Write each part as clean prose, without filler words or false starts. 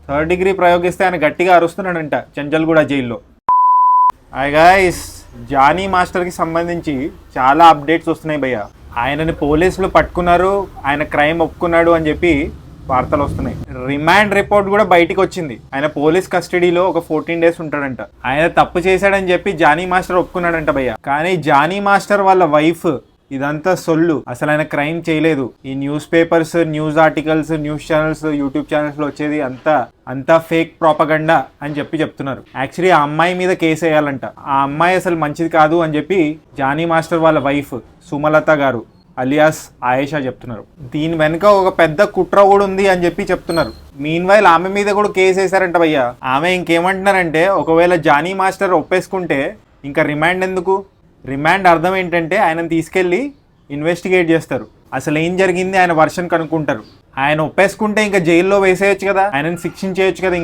Third degree ప్రయోగిస్తే ఆయన గట్టిగా అరుస్తున్నాడంట చెంచల్గూడ జైల్లో. హాయ్ గైస్, జానీ మాస్టర్కి సంబంధించి చాలా అప్డేట్స్ వస్తున్నాయి భయ్య. ఆయనని పోలీసులు పట్టుకున్నారు, ఆయన క్రైమ్ ఒప్పుకున్నాడు అని చెప్పి వార్తలు వస్తున్నాయి. రిమాండ్ రిపోర్ట్ కూడా బయటికి వచ్చింది. ఆయన పోలీస్ కస్టడీలో ఒక 14 days ఉంటాడంట. ఆయన తప్పు చేశాడని చెప్పి జానీ మాస్టర్ ఒప్పుకున్నాడంట భయ్య. కానీ జానీ మాస్టర్ వాళ్ళ వైఫ్ ఇదంతా సొల్లు, అసలు ఆయన క్రైమ్ చేయలేదు. ఈ news papers, news articles, news channels, YouTube channels లో వచ్చేది అంతా ఫేక్ ప్రాపగండా అని చెప్తున్నారు. యాక్చువల్లీ ఆ అమ్మాయి మీద కేసు వేయాలంట. ఆ అమ్మాయి అసలు మంచిది కాదు అని చెప్పి జానీ మాస్టర్ వాళ్ళ వైఫ్ సుమలత గారు అలియాస్ ఆయేషా చెప్తున్నారు. దీని వెనుక ఒక పెద్ద కుట్ర కూడా ఉంది అని చెప్పి చెప్తున్నారు. మీన్వైల్ ఆమె మీద కూడా కేసు వేశారంట భయ్య. ఆమె ఇంకేమంటున్నారంటే, ఒకవేళ జానీ మాస్టర్ ఒప్పేసుకుంటే ఇంకా రిమాండ్ ఎందుకు? రిమాండ్ అర్థం ఏంటంటే ఆయనను తీసుకెళ్ళి ఇన్వెస్టిగేట్ చేస్తారు, అసలు ఏం జరిగింది ఆయన వర్షన్ కనుక్కుంటారు. ఆయన ఒప్పేసుకుంటే ఇంకా జైల్లో వేసేయచ్చు కదా, ఆయనను శిక్షించేయచ్చు కదా,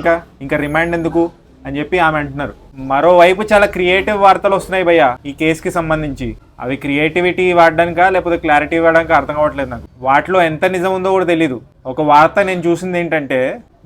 ఇంకా రిమాండ్ ఎందుకు అని చెప్పి ఆమె అంటున్నారు. మరోవైపు చాలా క్రియేటివ్ వార్తలు వస్తున్నాయి భయ్య ఈ కేసుకి సంబంధించి. అవి క్రియేటివిటీ వాడడానికా లేకపోతే క్లారిటీ ఇవ్వడానికా అర్థం కావట్లేదు నాకు. వాటిలో ఎంత నిజం ఉందో కూడా తెలీదు. ఒక వార్త నేను చూసింది ఏంటంటే,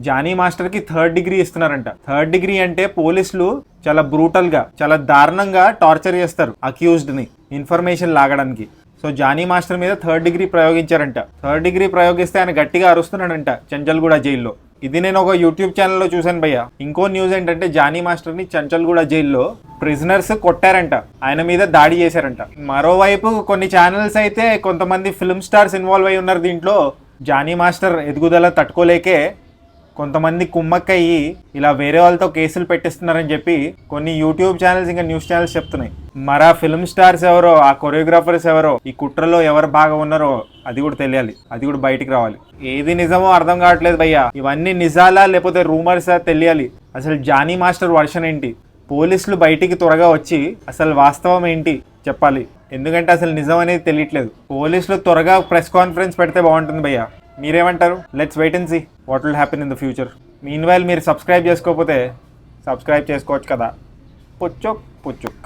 జానీ మాస్టర్కి థర్డ్ డిగ్రీ ఇస్తున్నారంట. థర్డ్ డిగ్రీ అంటే పోలీసులు చాలా బ్రూటల్గా, చాలా దారుణంగా టార్చర్ చేస్తారు అక్యూజ్డ్ని ఇన్ఫర్మేషన్ లాగడానికి. సో జానీ మాస్టర్ మీద థర్డ్ డిగ్రీ ప్రయోగించారంట. థర్డ్ డిగ్రీ ప్రయోగిస్తే ఆయన గట్టిగా అరుస్తున్నాడంట చెంచల్గూడ జైల్లో. ఇది నేను ఒక యూట్యూబ్ ఛానల్లో చూశాను భయ్య. ఇంకో న్యూస్ ఏంటంటే, జానీ మాస్టర్ని చెంచల్గూడ జైల్లో ప్రిజనర్స్ కొట్టారంట, ఆయన మీద దాడి చేశారంట. మరోవైపు కొన్ని ఛానల్స్ అయితే కొంతమంది ఫిల్మ్ స్టార్స్ ఇన్వాల్వ్ అయి ఉన్నారు దీంట్లో. జానీ మాస్టర్ ఎదుగుదల తట్టుకోలేకే కొంతమంది కుమ్మక్కయ్యి ఇలా వేరే వాళ్ళతో కేసులు పెట్టిస్తున్నారని చెప్పి కొన్ని యూట్యూబ్ ఛానల్స్ ఇంకా న్యూస్ ఛానల్స్ చెప్తున్నాయి. మరా ఫిల్మ్ స్టార్స్ ఎవరో, ఆ కొరియోగ్రాఫర్స్ ఎవరో, ఈ కుట్రలో ఎవరు బాగా ఉన్నారో అది కూడా తెలియాలి, అది కూడా బయటికి రావాలి. ఏది నిజమో అర్థం కావట్లేదు భయ్య. ఇవన్నీ నిజాలా లేకపోతే రూమర్సా తెలియాలి. అసలు జానీ మాస్టర్ వర్షన్ ఏంటి? పోలీసులు బయటికి త్వరగా వచ్చి అసలు వాస్తవం ఏంటి చెప్పాలి, ఎందుకంటే అసలు నిజం అనేది తెలియట్లేదు. పోలీసులు త్వరగా ప్రెస్ కాన్ఫరెన్స్ పెడితే బాగుంటుంది భయ్య. మీరేమంటారు? Let's wait and see what will happen in the future. Meanwhile మీరు సబ్స్క్రైబ్ చేసుకోకపోతే సబ్స్క్రైబ్ చేసుకోవచ్చు కదా. పుచ్చుక్ పుచ్చుక్.